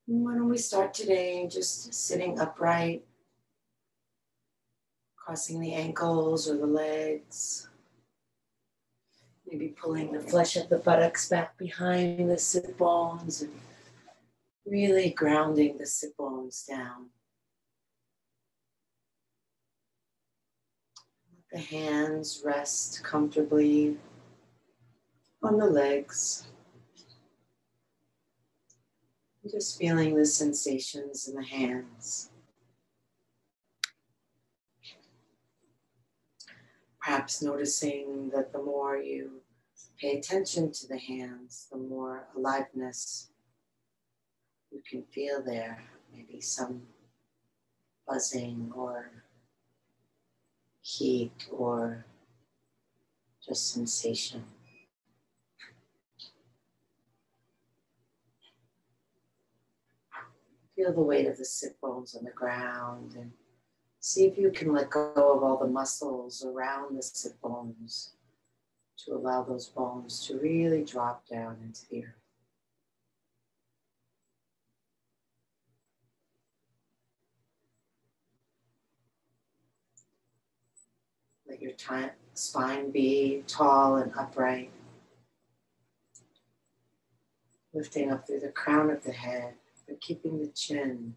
And why don't we start today just sitting upright, crossing the ankles or the legs, maybe pulling the flesh of the buttocks back behind the sit bones and really grounding the sit bones down. Let the hands rest comfortably on the legs. Just feeling the sensations in the hands. Perhaps noticing that the more you pay attention to the hands, the more aliveness you can feel there. Maybe some buzzing or heat or just sensation. Feel the weight of the sit bones on the ground and see if you can let go of all the muscles around the sit bones to allow those bones to really drop down into the earth. Let your spine be tall and upright, lifting up through the crown of the head, but keeping the chin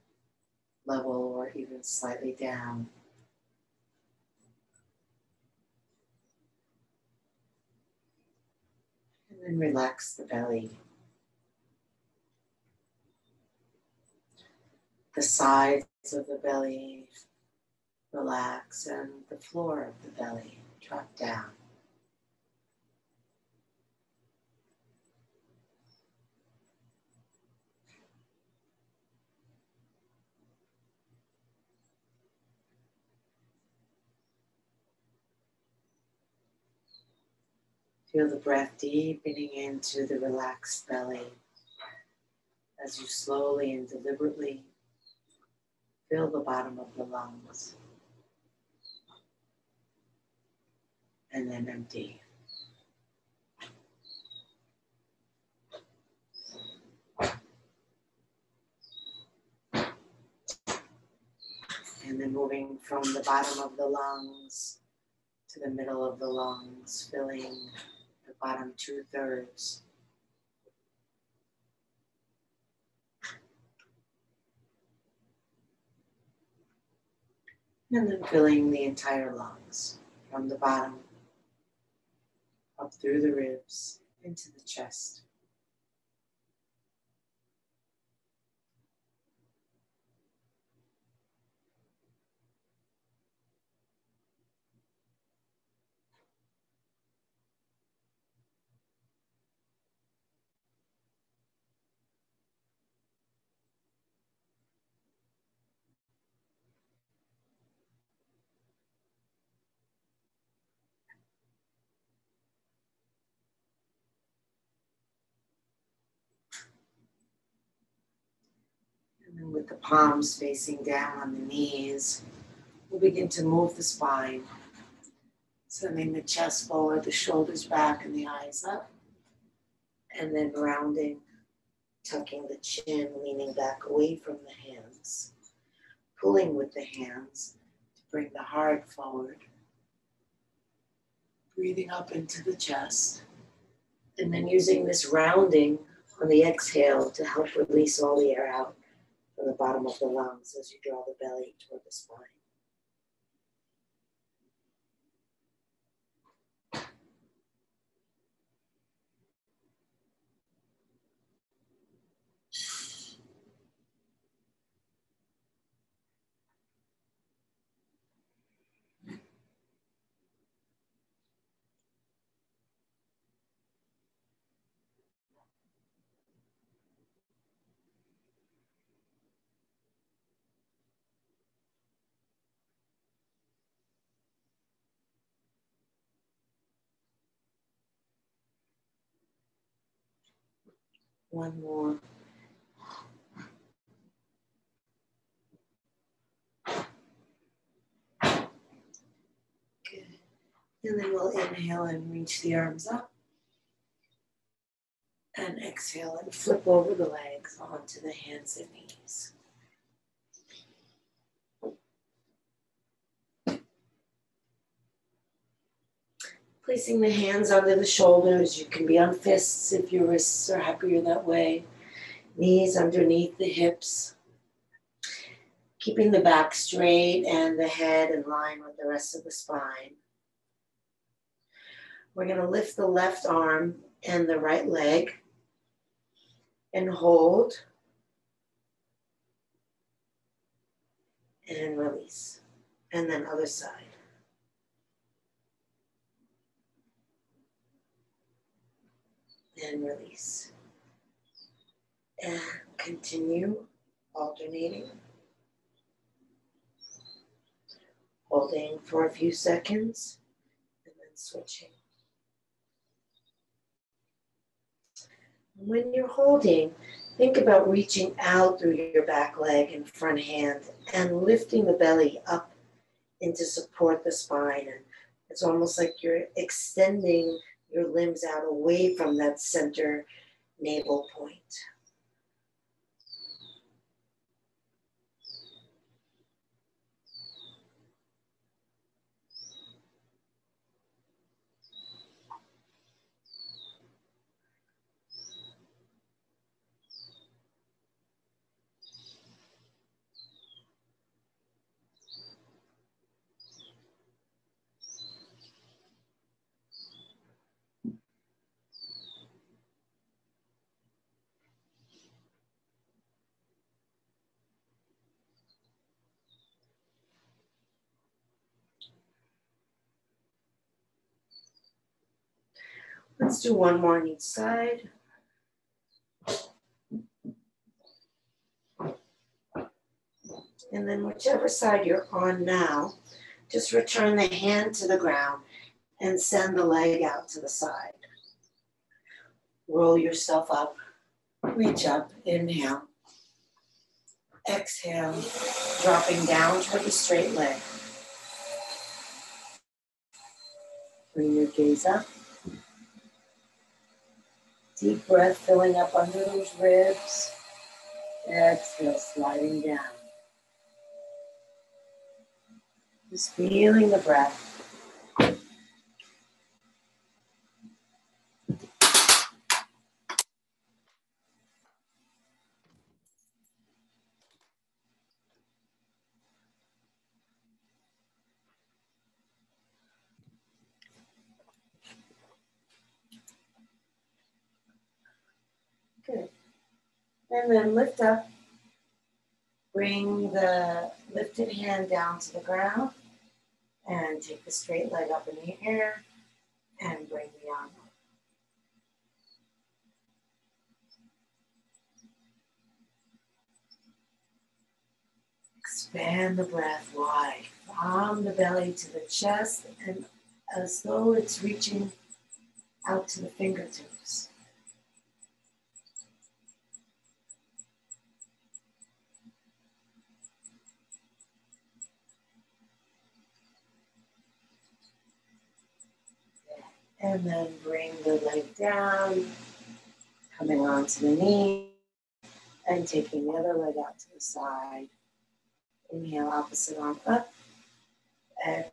level or even slightly down. And then relax the belly. The sides of the belly relax and the floor of the belly drop down. Feel the breath deepening into the relaxed belly as you slowly and deliberately fill the bottom of the lungs and then empty. And then moving from the bottom of the lungs to the middle of the lungs, filling the bottom 2/3. And then filling the entire lungs from the bottom up through the ribs into the chest. And then with the palms facing down on the knees, we'll begin to move the spine, sending the chest forward, the shoulders back, and the eyes up. And then rounding, tucking the chin, leaning back away from the hands, pulling with the hands to bring the heart forward, breathing up into the chest, and then using this rounding on the exhale to help release all the air out from the bottom of the lungs as you draw the belly toward the spine. One more. Good. And then we'll inhale and reach the arms up. And exhale. exhale and flip over the legs onto the hands and knees. Placing the hands under the shoulders. You can be on fists if your wrists are happier that way. Knees underneath the hips. Keeping the back straight and the head in line with the rest of the spine. We're going to lift the left arm and the right leg and hold and release. And then other side. And release. And continue alternating. Holding for a few seconds and then switching. When you're holding, think about reaching out through your back leg and front hand and lifting the belly up in to support the spine. And it's almost like you're extending your limbs out away from that center navel point. Let's do one more on each side. And then whichever side you're on now, just return the hand to the ground and send the leg out to the side. Roll yourself up, reach up, inhale. Exhale, dropping down toward the straight leg. Bring your gaze up. Deep breath filling up under those ribs. Exhale, sliding down. Just feeling the breath. Good. And then lift up. Bring the lifted hand down to the ground and take the straight leg up in the air and bring the arm up. Expand the breath wide from the belly to the chest and as though it's reaching out to the fingertips. And then bring the leg down, coming onto the knee, and taking the other leg out to the side. Inhale, opposite arm up, and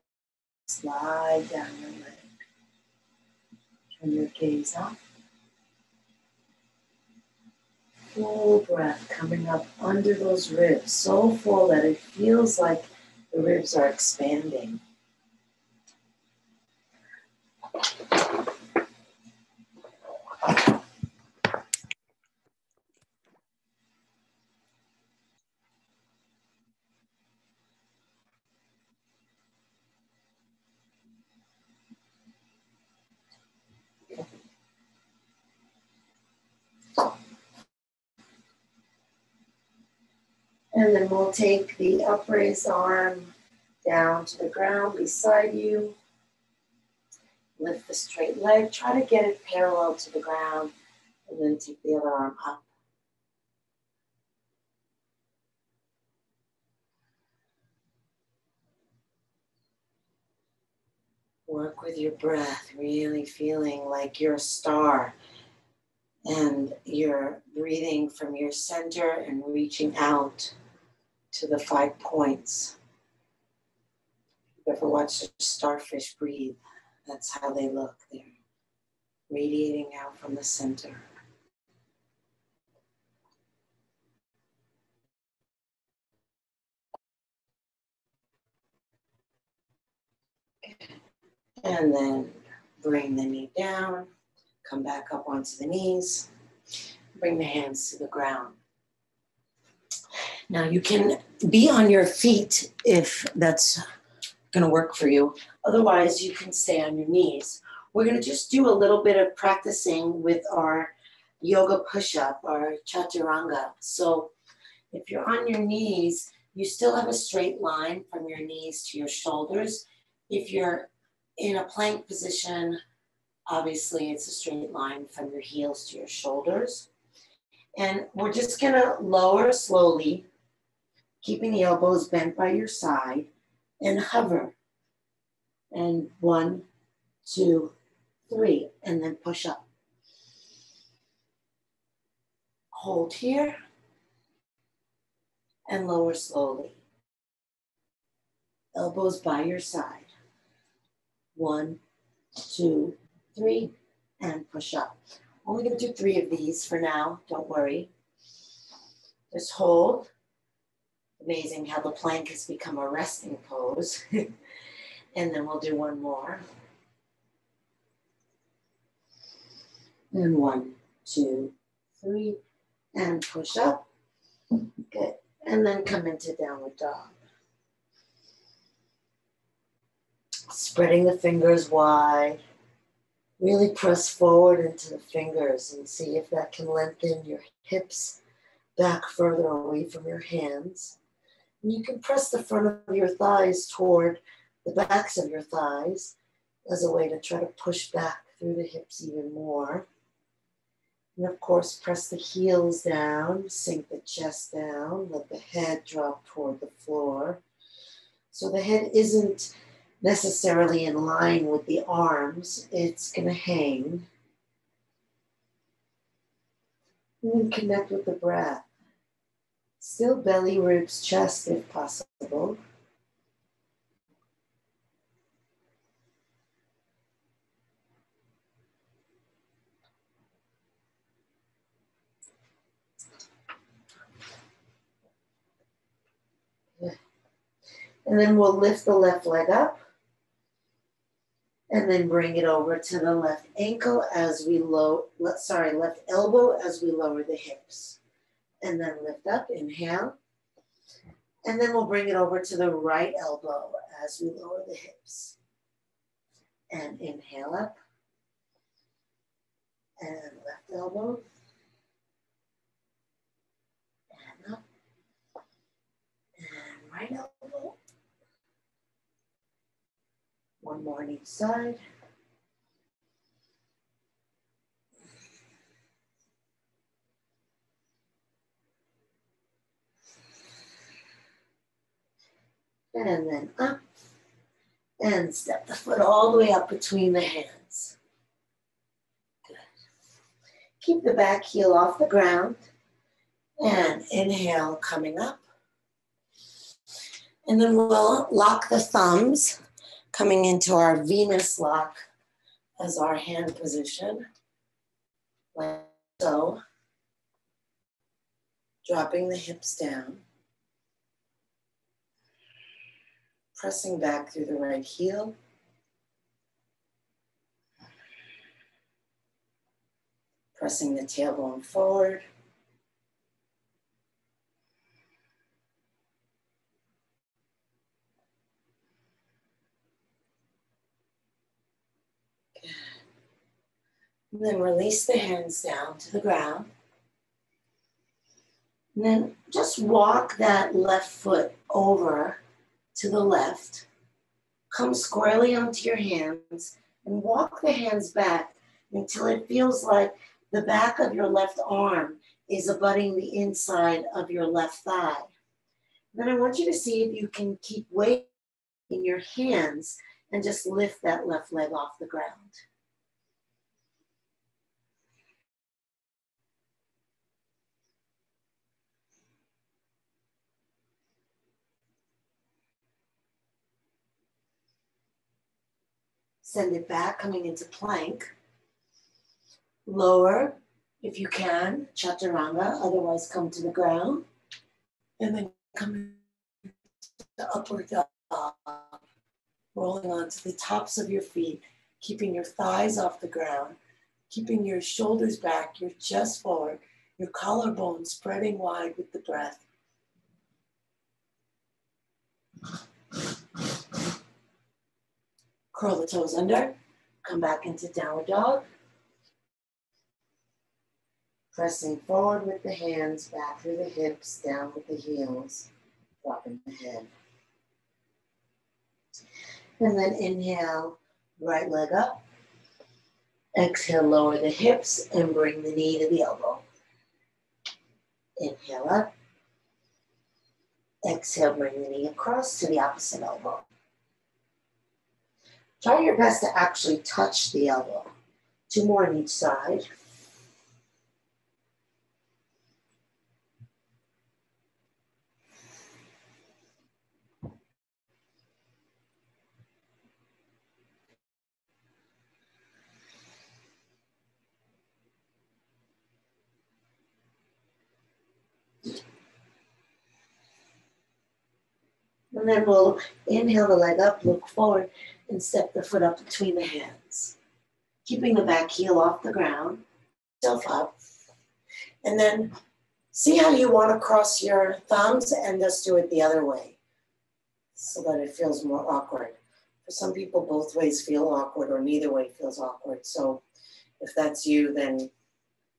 slide down your leg. Turn your gaze up. Full breath coming up under those ribs, so full that it feels like the ribs are expanding. And then we'll take the upraised arm down to the ground beside you. Lift the straight leg. Try to get it parallel to the ground. And then take the other arm up. Work with your breath, really feeling like you're a star And you're breathing from your center and reaching out to the 5 points. You ever watched a starfish breathe? That's how they look. They're radiating out from the center. And then bring the knee down, come back up onto the knees, bring the hands to the ground. Now you can be on your feet if that's gonna work for you. Otherwise, you can stay on your knees. We're gonna just do a little bit of practicing with our yoga push-up, our Chatturanga. So if you're on your knees, you still have a straight line from your knees to your shoulders. If you're in a plank position, obviously it's a straight line from your heels to your shoulders. And we're just gonna lower slowly, keeping the elbows bent by your side, and hover. And 1, 2, 3, and then push up. Hold here, and lower slowly. Elbows by your side. 1, 2, 3, and push up. Only gonna do 3 of these for now, don't worry. Just hold. Amazing how the plank has become a resting pose. And then we'll do 1 more. And 1, 2, 3, and push up. Good. And then come into downward dog. Spreading the fingers wide. Really press forward into the fingers and see if that can lengthen your hips back further away from your hands. And you can press the front of your thighs toward the backs of your thighs as a way to try to push back through the hips even more. And of course, press the heels down, sink the chest down, let the head drop toward the floor. So the head isn't necessarily in line with the arms, it's gonna hang. And then connect with the breath. Still belly, ribs, chest if possible. And then we'll lift the left leg up and then bring it over to the left ankle as we left elbow as we lower the hips. And then lift up, inhale. And then we'll bring it over to the right elbow as we lower the hips. And inhale up. And left elbow. And up. And right elbow. 1 more on each side. And then up. And step the foot all the way up between the hands. Good. Keep the back heel off the ground. And inhale, coming up. And then we'll lock the thumbs, coming into our Venus lock as our hand position, like so. Dropping the hips down. Pressing back through the right heel. Pressing the tailbone forward. Good. And then release the hands down to the ground. And then just walk that left foot over to the left. Come squarely onto your hands and walk the hands back until it feels like the back of your left arm is abutting the inside of your left thigh. Then I want you to see if you can keep weight in your hands and just lift that left leg off the ground. Send it back, coming into plank. Lower, if you can, Chatturanga, otherwise come to the ground. And then come into upward dog, rolling onto the tops of your feet, keeping your thighs off the ground, keeping your shoulders back, your chest forward, your collarbone spreading wide with the breath. Curl the toes under, come back into downward dog. Pressing forward with the hands, back through the hips, down with the heels, dropping the head. And then inhale, right leg up. Exhale, lower the hips and bring the knee to the elbow. Inhale up. Exhale, bring the knee across to the opposite elbow. Try your best to actually touch the elbow. 2 more on each side. And then we'll inhale the leg up, look forward, and step the foot up between the hands. Keeping the back heel off the ground, self up. And then see how you want to cross your thumbs and just do it the other way so that it feels more awkward. For some people, both ways feel awkward or neither way feels awkward. So if that's you, then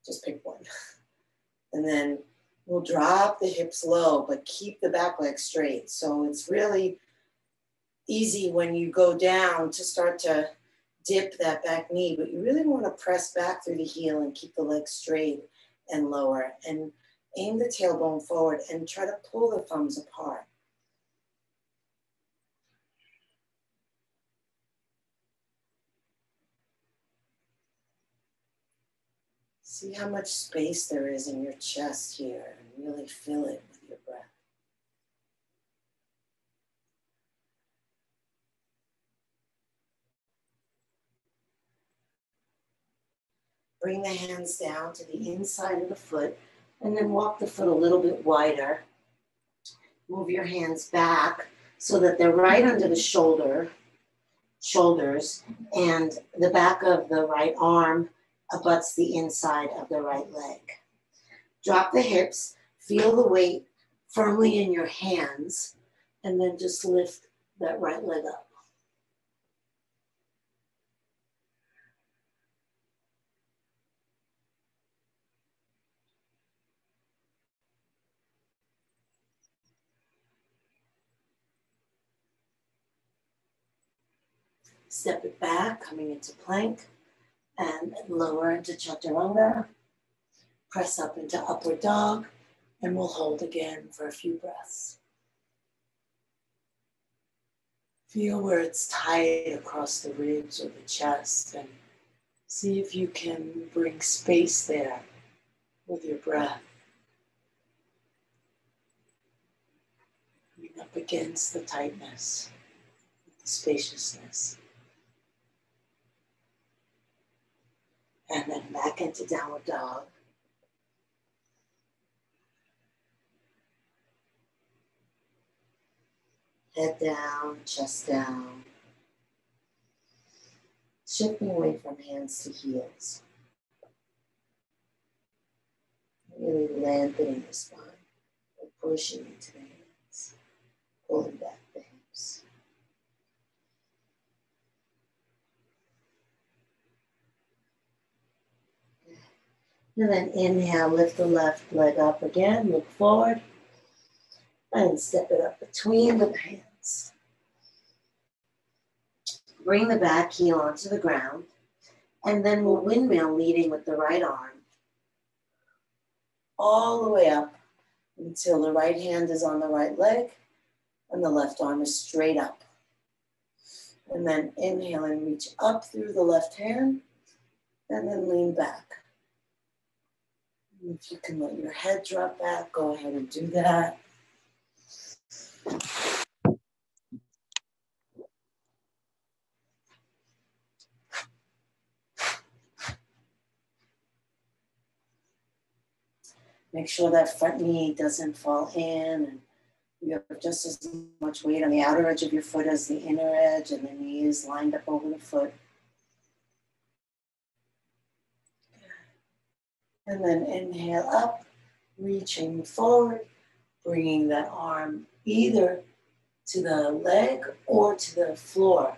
just pick one. And then we'll drop the hips low, but keep the back leg straight. So it's really easy when you go down to start to dip that back knee, but you really want to press back through the heel and keep the leg straight and lower. And aim the tailbone forward and try to pull the thumbs apart. See how much space there is in your chest here and really fill it with your breath. Bring the hands down to the inside of the foot and then walk the foot a little bit wider. Move your hands back so that they're right under the shoulders, and the back of the right arm abuts the inside of the right leg. Drop the hips, feel the weight firmly in your hands, and then just lift that right leg up. Step it back, coming into plank, and lower into Chatturanga. Press up into upward dog, and we'll hold again for a few breaths. Feel where it's tight across the ribs or the chest, and see if you can bring space there with your breath. Coming up against the tightness, the spaciousness. And then back into downward dog. Head down, chest down. Shifting away from hands to heels. Really lengthening the spine. Or pushing into the hands. Pulling back the hips. And then inhale, lift the left leg up again, look forward, and step it up between the hands. Bring the back heel onto the ground, and then we'll windmill leading with the right arm all the way up until the right hand is on the right leg and the left arm is straight up. And then inhale and reach up through the left hand, and then lean back. If you can let your head drop back, go ahead and do that. Make sure that front knee doesn't fall in, and you have just as much weight on the outer edge of your foot as the inner edge, and the knee is lined up over the foot. And then inhale up, reaching forward, bringing that arm either to the leg or to the floor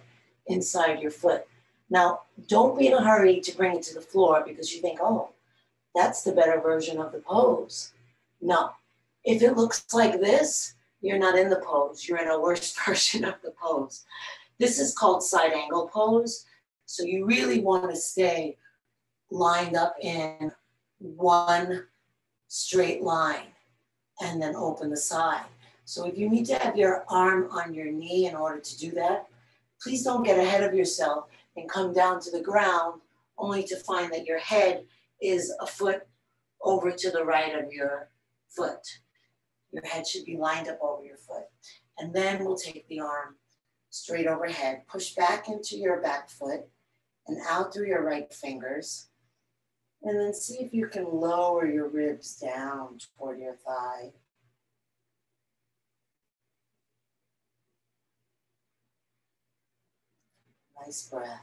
inside your foot. Now, don't be in a hurry to bring it to the floor because you think, oh, that's the better version of the pose. No, if it looks like this, you're not in the pose. You're in a worse version of the pose. This is called side angle pose. So you really want to stay lined up in one straight line and then open the side. So if you need to have your arm on your knee in order to do that, please don't get ahead of yourself and come down to the ground only to find that your head is a foot over to the right of your foot. Your head should be lined up over your foot. And then we'll take the arm straight overhead, push back into your back foot and out through your right fingers. And then see if you can lower your ribs down toward your thigh. Nice breath.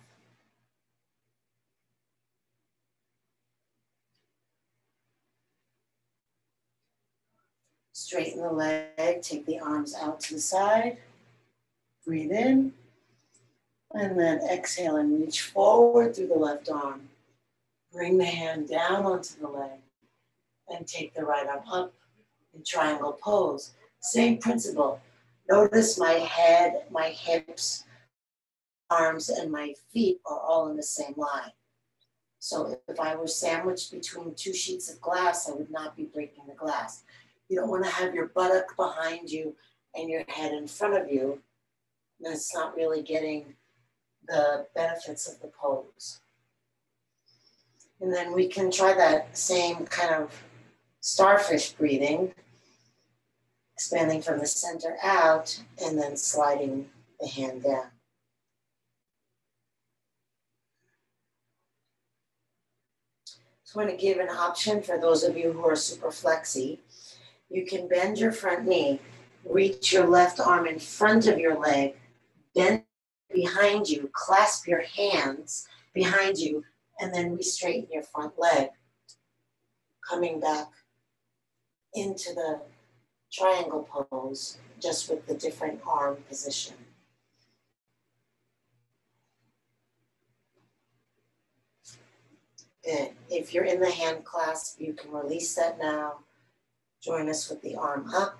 Straighten the leg, take the arms out to the side. Breathe in. And then exhale and reach forward through the left arm. Bring the hand down onto the leg and take the right arm up in triangle pose. Same principle. Notice my head, my hips, arms, and my feet are all in the same line. So if I were sandwiched between two sheets of glass, I would not be breaking the glass. You don't want to have your buttock behind you and your head in front of you. Then it's not really getting the benefits of the pose. And then we can try that same kind of starfish breathing, expanding from the center out and then sliding the hand down. So I'm going to give an option for those of you who are super flexy. You can bend your front knee, reach your left arm in front of your leg, bend behind you, clasp your hands behind you, and then re-straighten your front leg, coming back into the triangle pose, just with the different arm position. Good. If you're in the hand clasp, you can release that now. Join us with the arm up.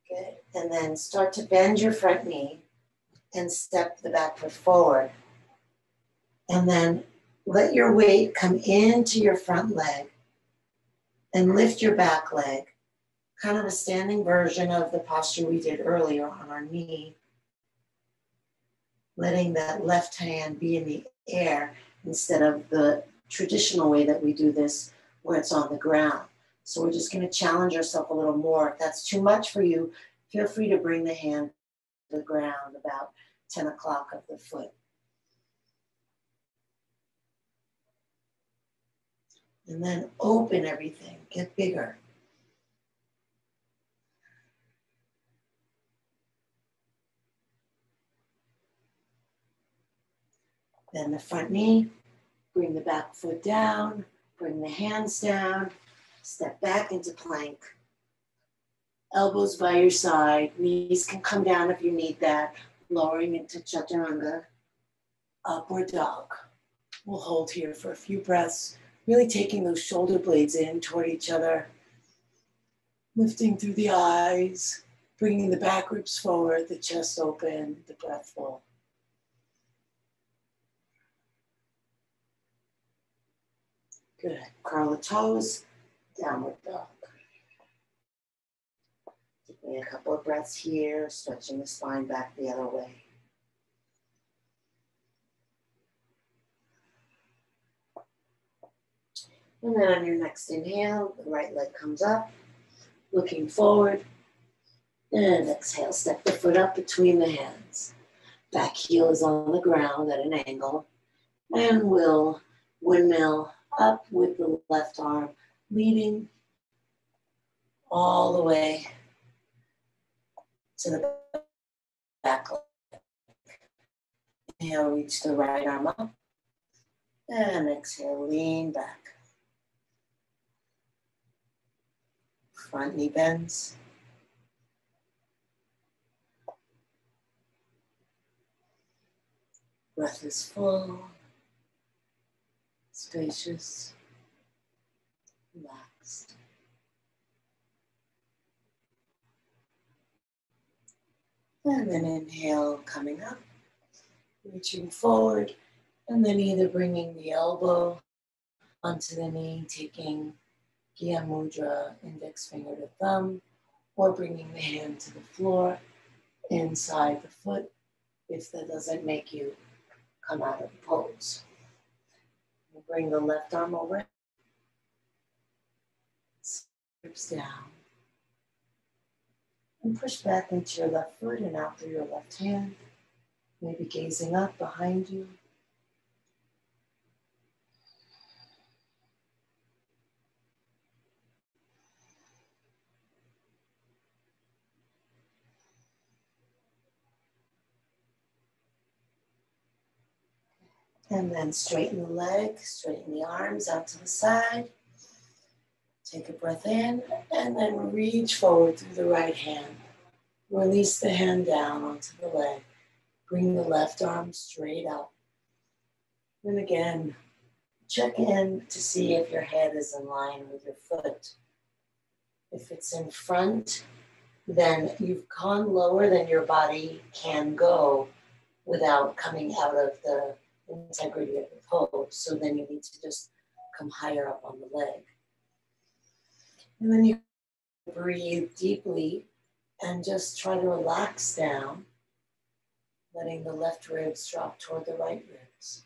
Good. And then start to bend your front knee and step the back foot forward. And then let your weight come into your front leg and lift your back leg. Kind of a standing version of the posture we did earlier on our knee. Letting that left hand be in the air instead of the traditional way that we do this where it's on the ground. So we're just going to challenge ourselves a little more. If that's too much for you, feel free to bring the hand to the ground about 10 o'clock of the foot. And then open everything, get bigger. Bend the front knee, bring the back foot down, bring the hands down, step back into plank. Elbows by your side, knees can come down if you need that, lowering into Chatturanga, upward dog. We'll hold here for a few breaths, really taking those shoulder blades in toward each other, lifting through the eyes, bringing the back ribs forward, the chest open, the breath full. Good. Curl the toes, downward dog. Taking a couple of breaths here, stretching the spine back the other way. And then on your next inhale, the right leg comes up, looking forward. And exhale, step the foot up between the hands. Back heel is on the ground at an angle. And we'll windmill up with the left arm, leading all the way to the back leg. Inhale, reach the right arm up. And exhale, lean back. Front knee bends. Breath is full, spacious, relaxed. And then inhale, coming up, reaching forward, and then either bringing the elbow onto the knee, taking Gya Mudra, index finger to thumb, or bringing the hand to the floor, inside the foot, if that doesn't make you come out of the pose. We'll bring the left arm over, strips down, and push back into your left foot and out through your left hand, maybe gazing up behind you. And then straighten the leg, straighten the arms out to the side. Take a breath in, and then reach forward through the right hand. Release the hand down onto the leg. Bring the left arm straight up. And again, check in to see if your head is in line with your foot. If it's in front, then you've gone lower than your body can go without coming out of the integrity of the pose. So then you need to just come higher up on the leg. And then you breathe deeply and just try to relax down, letting the left ribs drop toward the right ribs.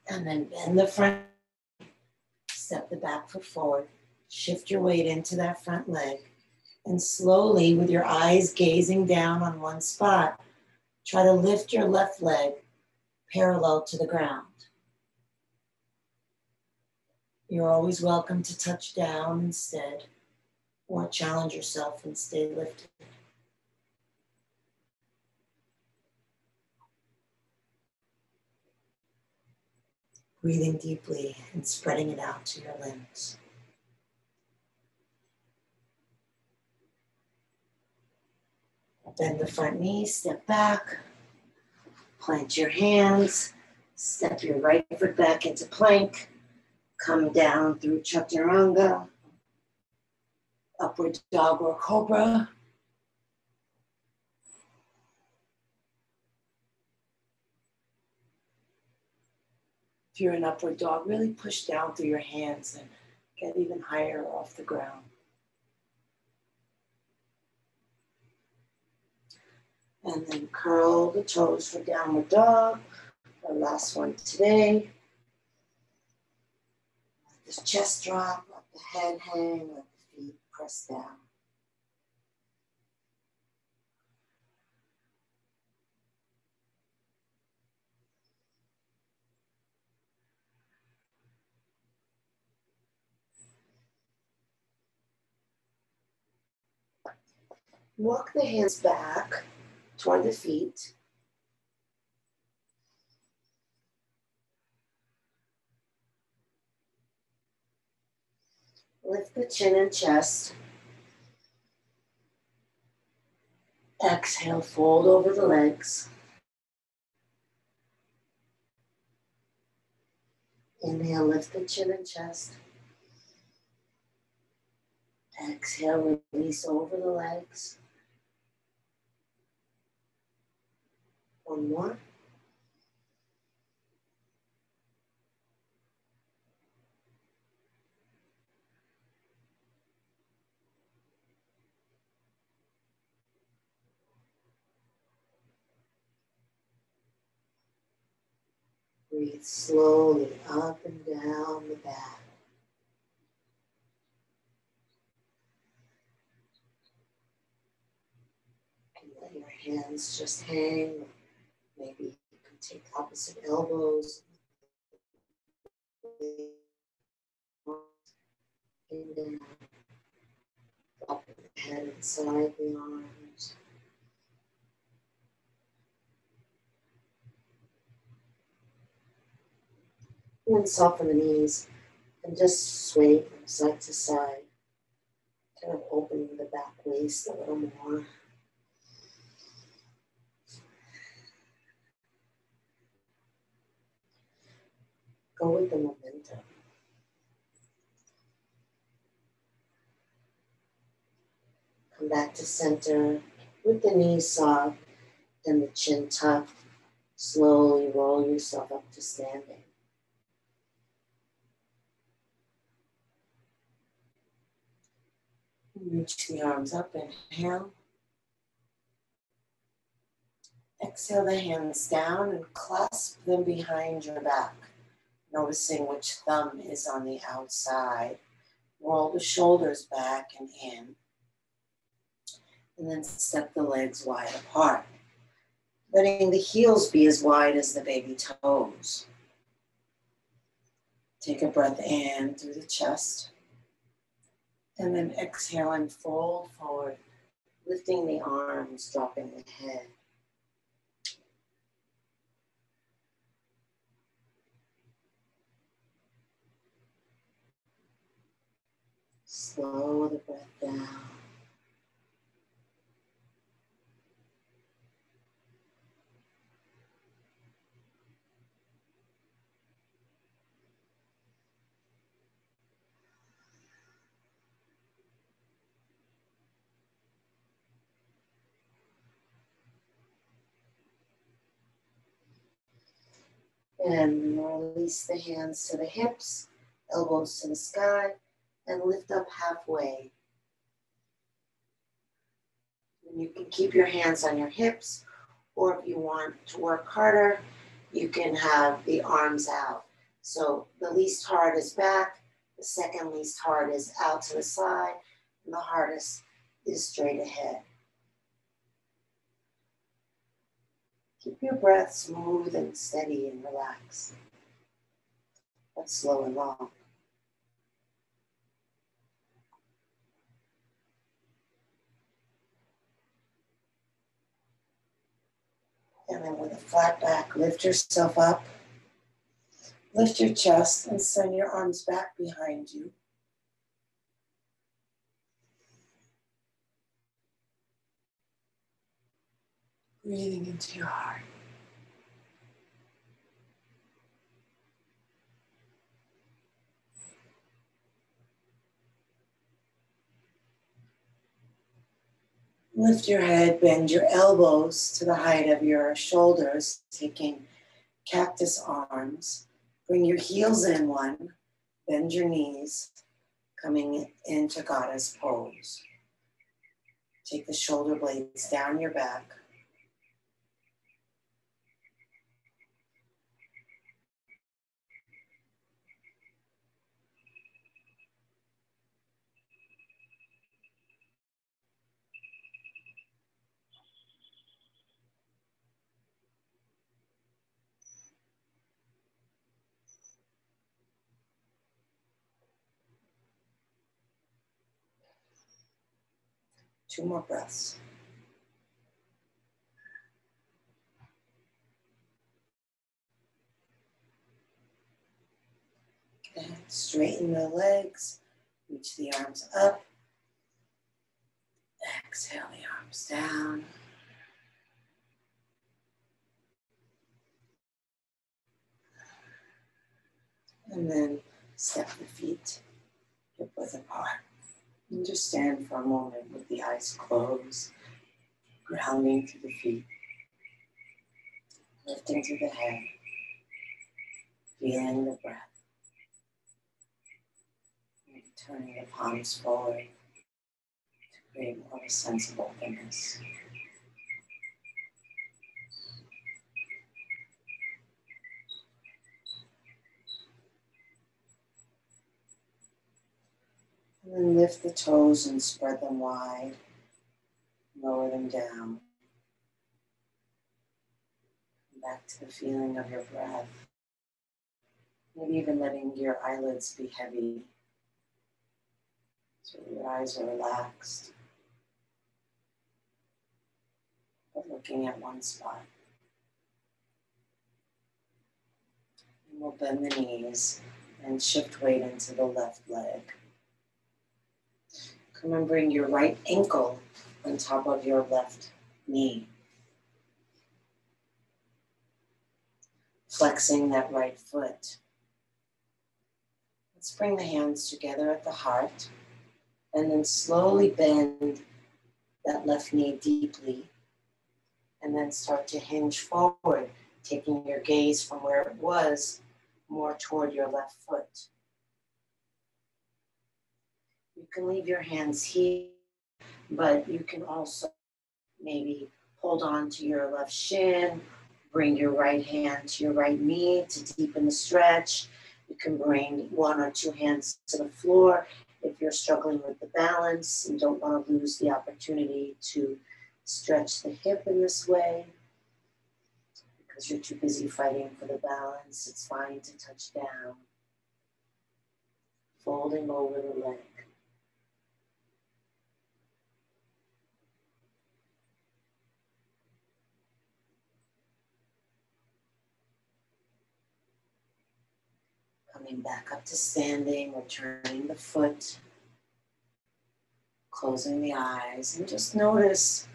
And then bend the front, step the back foot forward, shift your weight into that front leg, and slowly, with your eyes gazing down on one spot, try to lift your left leg parallel to the ground. You're always welcome to touch down instead, or challenge yourself and stay lifted. Breathing deeply and spreading it out to your limbs. Bend the front knee, step back, plant your hands, step your right foot back into plank, come down through Chatturanga, upward dog or cobra. If you're in upward dog, really push down through your hands and get even higher off the ground. And then curl the toes for downward dog. Our last one today. Let the chest drop, let the head hang, let the feet press down. Walk the hands back toward the feet. Lift the chin and chest. Exhale, fold over the legs. Inhale, lift the chin and chest. Exhale, release over the legs. One more. Breathe slowly up and down the back. hands just hang. Maybe you can take opposite elbows. And then up the head inside the arms. And then soften the knees and just sway from side to side. Kind of opening the back waist a little more. Go with the momentum. Come back to center with the knees soft and the chin tucked. Slowly roll yourself up to standing. Reach the arms up, inhale. Exhale the hands down and clasp them behind your back, noticing which thumb is on the outside. Roll the shoulders back and in, and then step the legs wide apart, letting the heels be as wide as the baby toes. Take a breath in through the chest, and then exhale and fold forward, lifting the arms, dropping the head. Slow the breath down. And release the hands to the hips, elbows to the sky, and lift up halfway. And you can keep your hands on your hips, or if you want to work harder, you can have the arms out. So the least hard is back, the second least hard is out to the side, and the hardest is straight ahead. Keep your breath smooth and steady and relaxed, but slow and long. And then with a flat back, lift yourself up. Lift your chest and send your arms back behind you. Breathing into your heart. Lift your head, bend your elbows to the height of your shoulders, taking cactus arms. Bring your heels in one, bend your knees, coming into goddess pose. Take the shoulder blades down your back. Two more breaths. And straighten the legs, reach the arms up. Exhale the arms down. And then step the feet hip width apart. And just stand for a moment with the eyes closed, grounding through the feet, lifting through the head, feeling the breath. And turning the palms forward to create more of a sense of openness. And then lift the toes and spread them wide. Lower them down. back to the feeling of your breath. Maybe even letting your eyelids be heavy so your eyes are relaxed, but looking at one spot. And we'll bend the knees and shift weight into the left leg. Come and bring your right ankle on top of your left knee. Flexing that right foot. Let's bring the hands together at the heart and then slowly bend that left knee deeply and then start to hinge forward, taking your gaze from where it was more toward your left foot. You can leave your hands here, but you can also maybe hold on to your left shin, bring your right hand to your right knee to deepen the stretch. You can bring one or two hands to the floor if you're struggling with the balance and don't want to lose the opportunity to stretch the hip in this way. Because you're too busy fighting for the balance, it's fine to touch down, folding over the leg. Coming back up to standing, returning the foot, closing the eyes, and just notice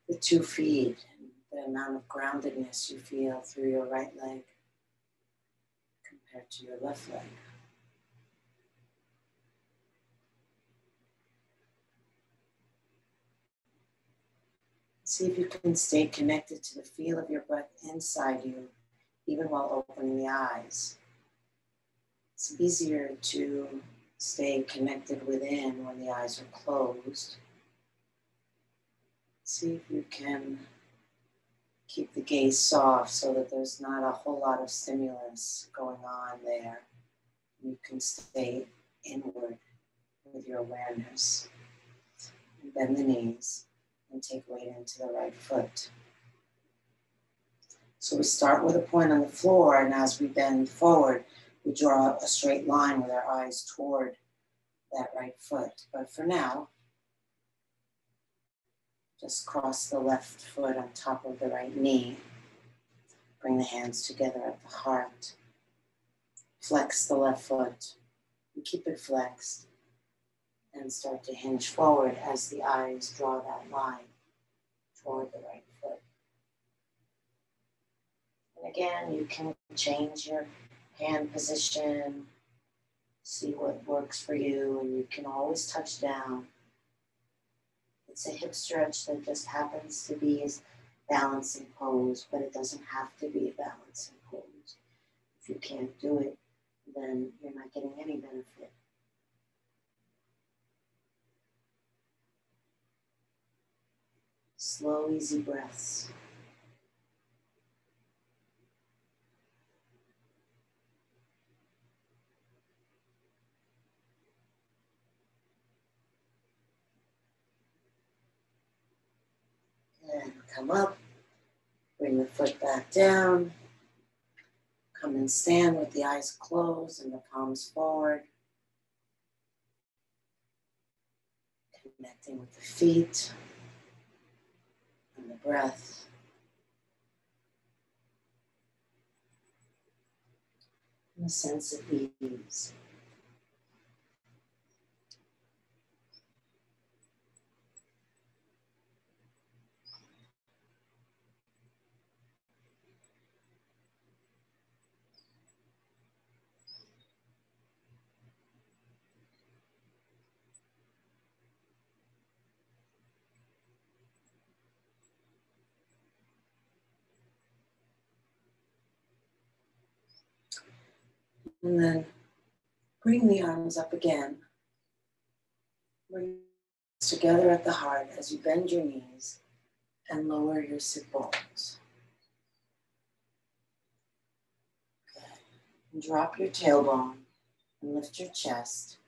the 2 feet and the amount of groundedness you feel through your right leg compared to your left leg. See if you can stay connected to the feel of your breath inside you, even while opening the eyes. It's easier to stay connected within when the eyes are closed. See if you can keep the gaze soft so that there's not a whole lot of stimulus going on there. You can stay inward with your awareness. And bend the knees and take weight into the right foot. So we start with a point on the floor, and as we bend forward, we draw a straight line with our eyes toward that right foot. But for now, just cross the left foot on top of the right knee. Bring the hands together at the heart. Flex the left foot and keep it flexed. And start to hinge forward as the eyes draw that line toward the right foot. And again, you can change your hand position, see what works for you, and you can always touch down. It's a hip stretch that just happens to be a balancing pose, but it doesn't have to be a balancing pose. If you can't do it, then you're not getting any benefit. Slow, easy breaths. And come up, bring the foot back down. Come and stand with the eyes closed and the palms forward. Connecting with the feet and the breath. And a sense of ease. And then bring the arms up again. Bring them together at the heart as you bend your knees and lower your sit bones. Good. And drop your tailbone and lift your chest.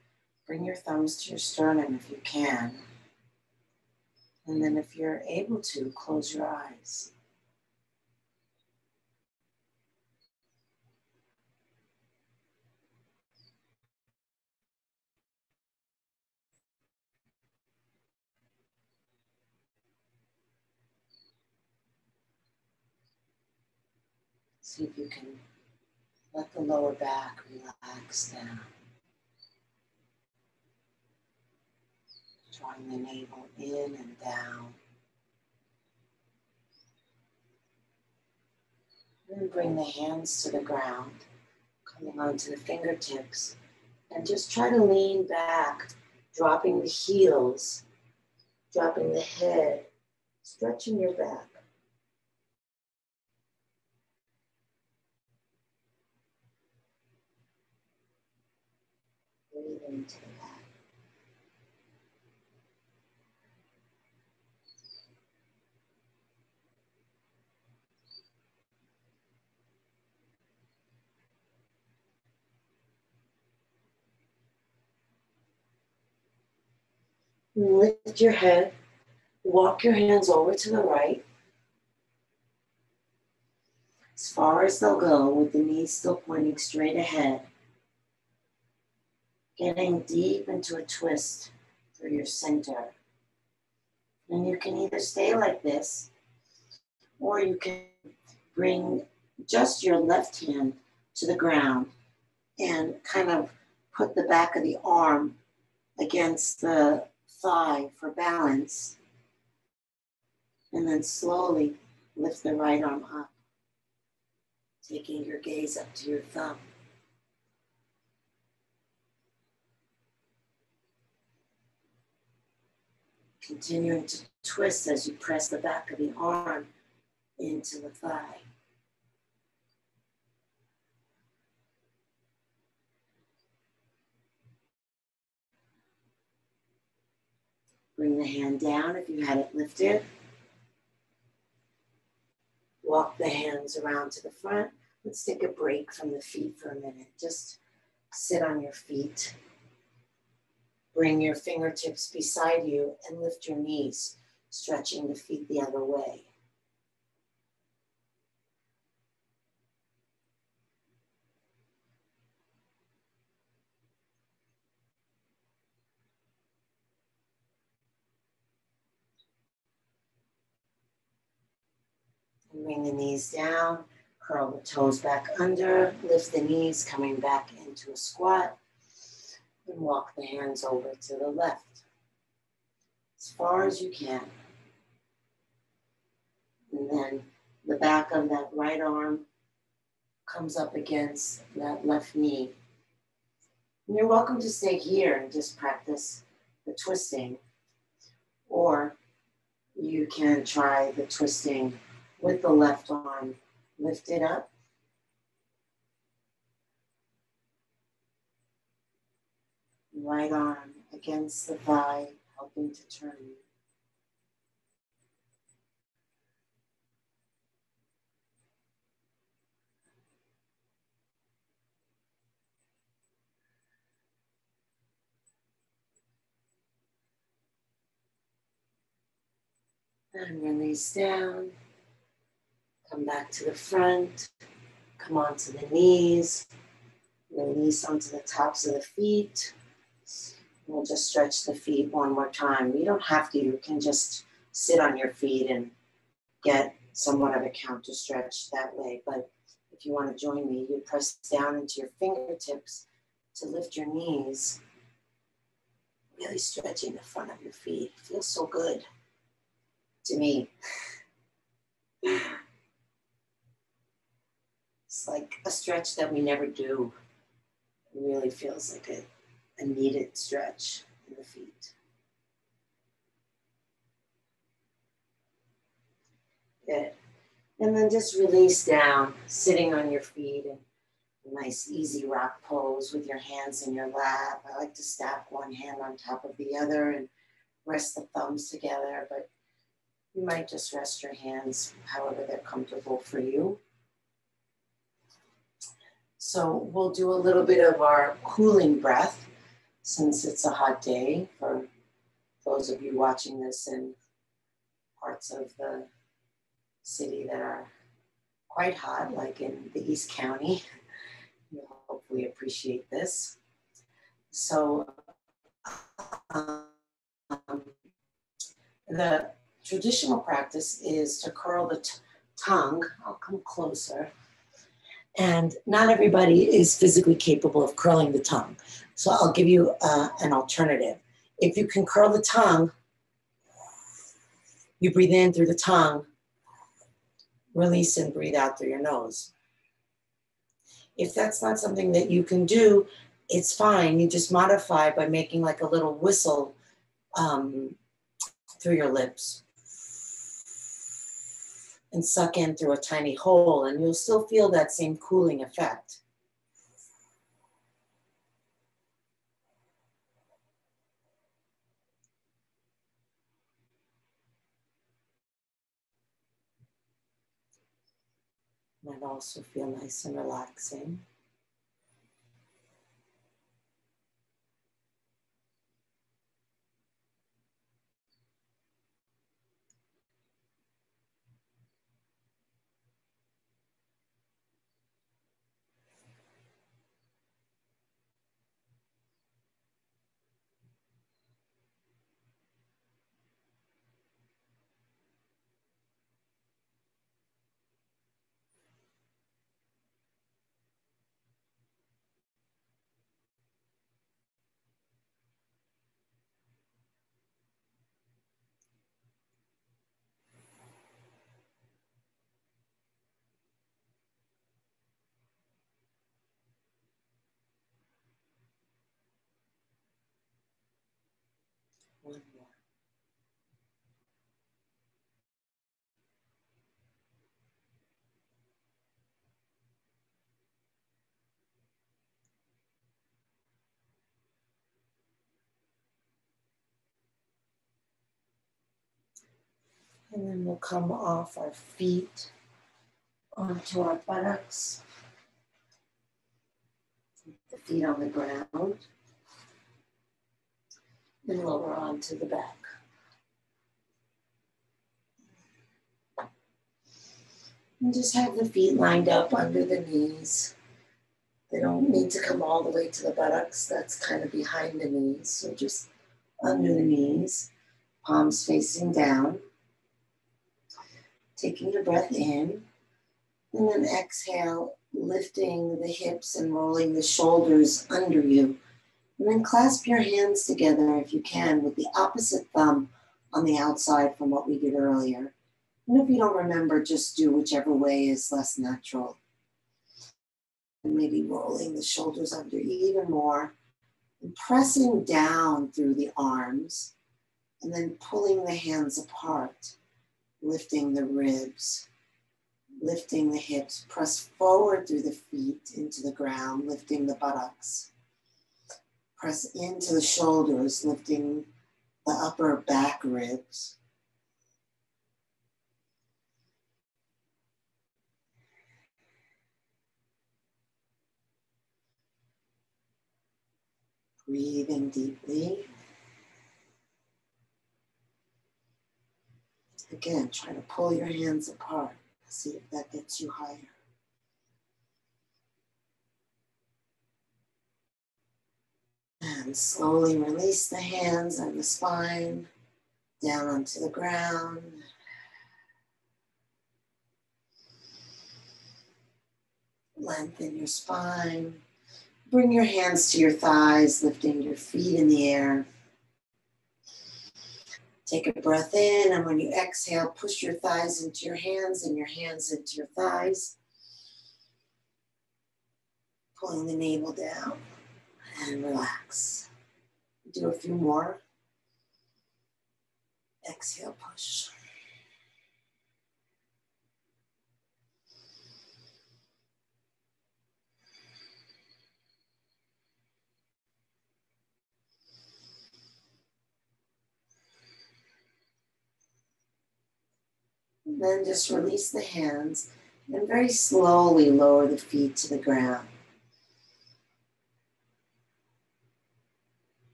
Bring your thumbs to your sternum if you can. And then if you're able to, close your eyes. See if you can let the lower back relax down. Drawing the navel in and down. And bring the hands to the ground, coming onto the fingertips. And just try to lean back, dropping the heels, dropping the head, stretching your back. Breathe into the back. Lift your head, walk your hands over to the right, as far as they'll go with the knees still pointing straight ahead. Getting deep into a twist through your center. And you can either stay like this, or you can bring just your left hand to the ground and kind of put the back of the arm against the thigh for balance. And then slowly lift the right arm up, taking your gaze up to your thumb. Continuing to twist as you press the back of the arm into the thigh. Bring the hand down if you had it lifted. Walk the hands around to the front. Let's take a break from the feet for a minute. Just sit on your feet. Bring your fingertips beside you and lift your knees, stretching the feet the other way. And bring the knees down, curl the toes back under, lift the knees coming back into a squat, and walk the hands over to the left. As far as you can. And then the back of that right arm comes up against that left knee. And you're welcome to stay here and just practice the twisting. Or you can try the twisting with the left arm lifted up. Right arm against the thigh, helping to turn you. And release down. Come back to the front. Come onto the knees. Release onto the tops of the feet. We'll just stretch the feet one more time. You don't have to. You can just sit on your feet and get somewhat of a counter stretch that way. But if you want to join me, you press down into your fingertips to lift your knees. Really stretching the front of your feet. It feels so good to me. It's like a stretch that we never do. It really feels like a needed stretch in the feet. Good. And then just release down, sitting on your feet in a nice easy rock pose with your hands in your lap. I like to stack one hand on top of the other and rest the thumbs together, but you might just rest your hands however they're comfortable for you. So we'll do a little bit of our cooling breath since it's a hot day for those of you watching this in parts of the city that are quite hot, like in the East County. You'll hopefully appreciate this. So the traditional practice is to curl the tongue. I'll come closer. And not everybody is physically capable of curling the tongue. So I'll give you an alternative. If you can curl the tongue, you breathe in through the tongue, release and breathe out through your nose. If that's not something that you can do, it's fine. You just modify by making like a little whistle through your lips and suck in through a tiny hole, and you'll still feel that same cooling effect. Might also feel nice and relaxing. One more. And then we'll come off our feet onto our buttocks. The feet on the ground. And lower onto the back. And just have the feet lined up under the knees. They don't need to come all the way to the buttocks. That's kind of behind the knees. So just under the knees, palms facing down. Taking a breath in. And then exhale, lifting the hips and rolling the shoulders under you. And then clasp your hands together if you can with the opposite thumb on the outside from what we did earlier. And if you don't remember, just do whichever way is less natural. And maybe rolling the shoulders under even more. And pressing down through the arms. And then pulling the hands apart. Lifting the ribs. Lifting the hips. Press forward through the feet into the ground. Lifting the buttocks. Press into the shoulders. Lifting the upper back ribs. Breathing deeply. Again, try to pull your hands apart. See if that gets you higher. And slowly release the hands and the spine down onto the ground. Lengthen your spine. Bring your hands to your thighs, lifting your feet in the air. Take a breath in, and when you exhale, push your thighs into your hands and your hands into your thighs. Pulling the navel down and relax. Do a few more. Exhale, push. And then just release the hands and very slowly lower the feet to the ground.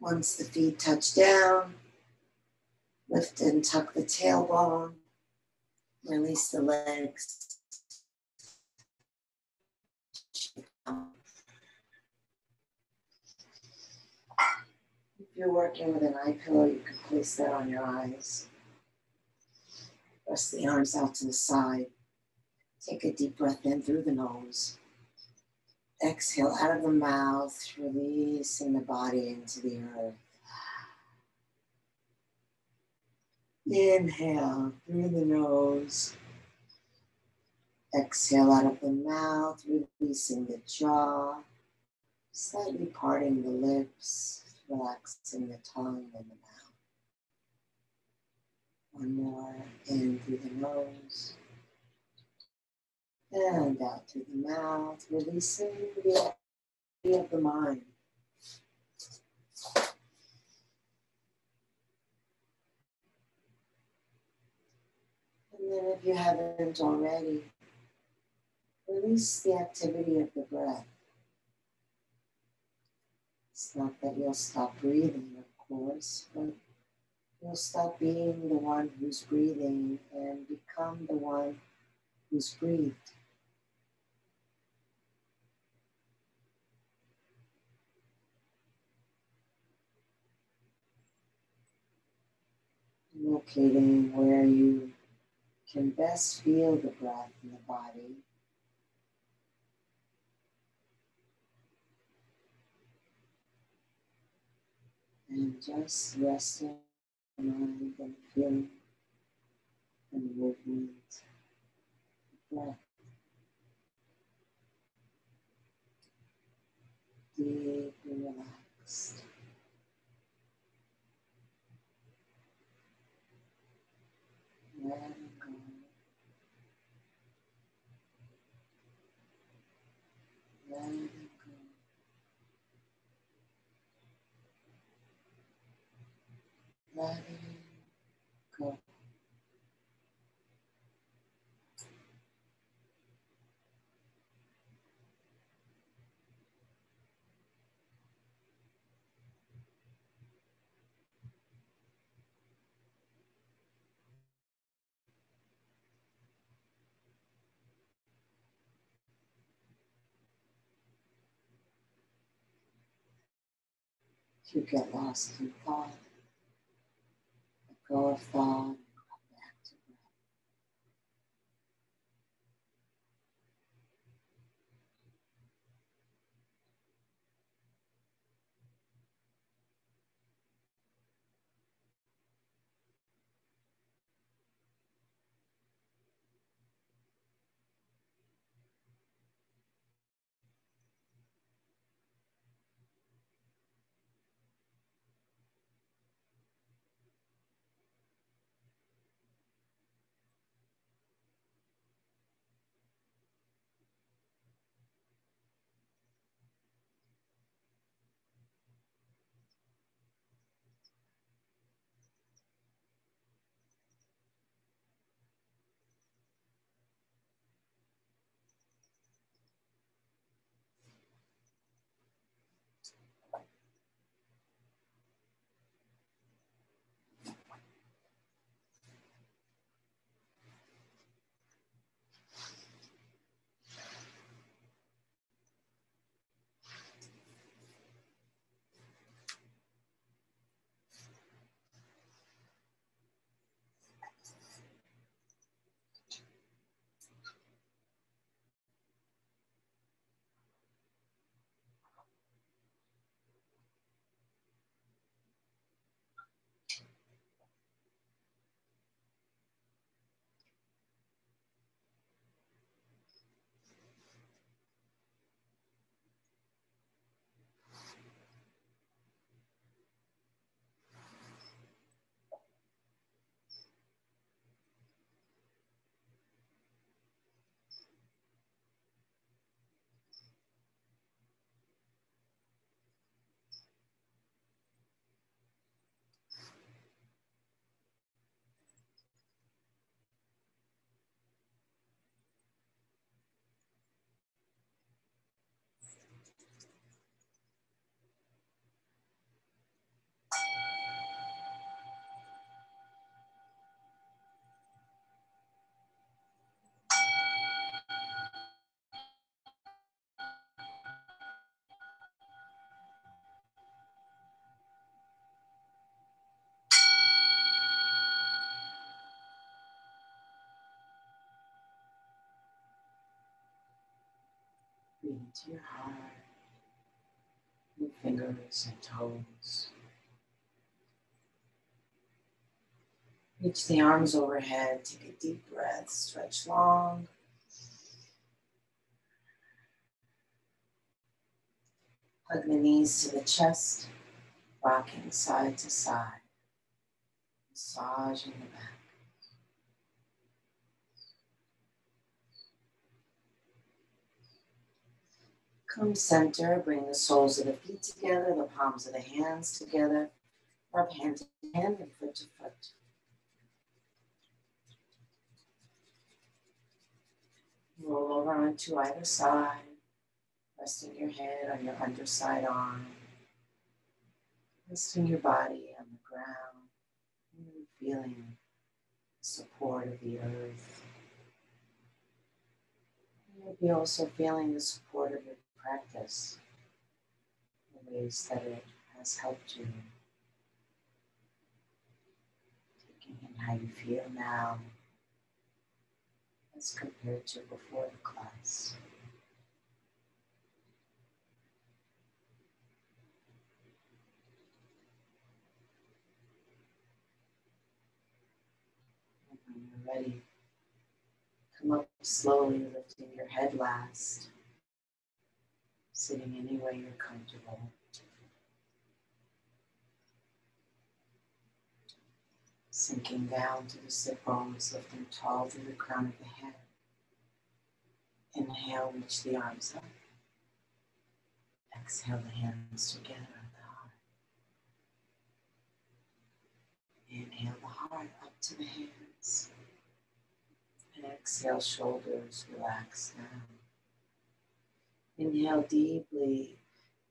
Once the feet touch down, lift and tuck the tailbone. Release the legs. you're working with an eye pillow, you can place that on your eyes. Press the arms out to the side. Take a deep breath in through the nose. Exhale out of the mouth, releasing the body into the earth. Inhale through the nose. Exhale out of the mouth, releasing the jaw, slightly parting the lips, relaxing the tongue and the mouth. One more, in through the nose. And out through the mouth, releasing the energy of the mind. And then if you haven't already, release the activity of the breath. It's not that you'll stop breathing, of course, but you'll stop being the one who's breathing and become the one who's breathed. Locating where you can best feel the breath in the body. And just resting the mind and feeling and the movement of breath. Deeply relaxed. Letting go. Letting go. Letting go. If you get lost in thought, let go of thought and come back to breath. Breathe into your heart. Move fingers and toes. Reach the arms overhead. Take a deep breath. Stretch long. Hug the knees to the chest. Rocking side to side. Massaging the back. Come center, bring the soles of the feet together, the palms of the hands together. Rub hand to hand and foot to foot. Roll over onto either side, resting your head on your underside arm. Resting your body on the ground, and feeling the support of the earth. You'll be also feeling the support of your practice, the ways that it has helped you. Taking in how you feel now as compared to before the class. And when you're ready, come up slowly, lifting your head last, sitting any way you're comfortable. Sinking down to the sit bones, lifting tall through the crown of the head. Inhale, reach the arms up. Exhale, the hands together at the heart. Inhale the heart up to the hands. And exhale, shoulders relax down. Inhale deeply,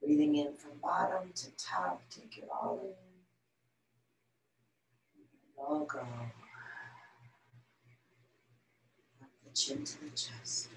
breathing in from bottom to top. Take it all in. Let it all go. Up the chin to the chest.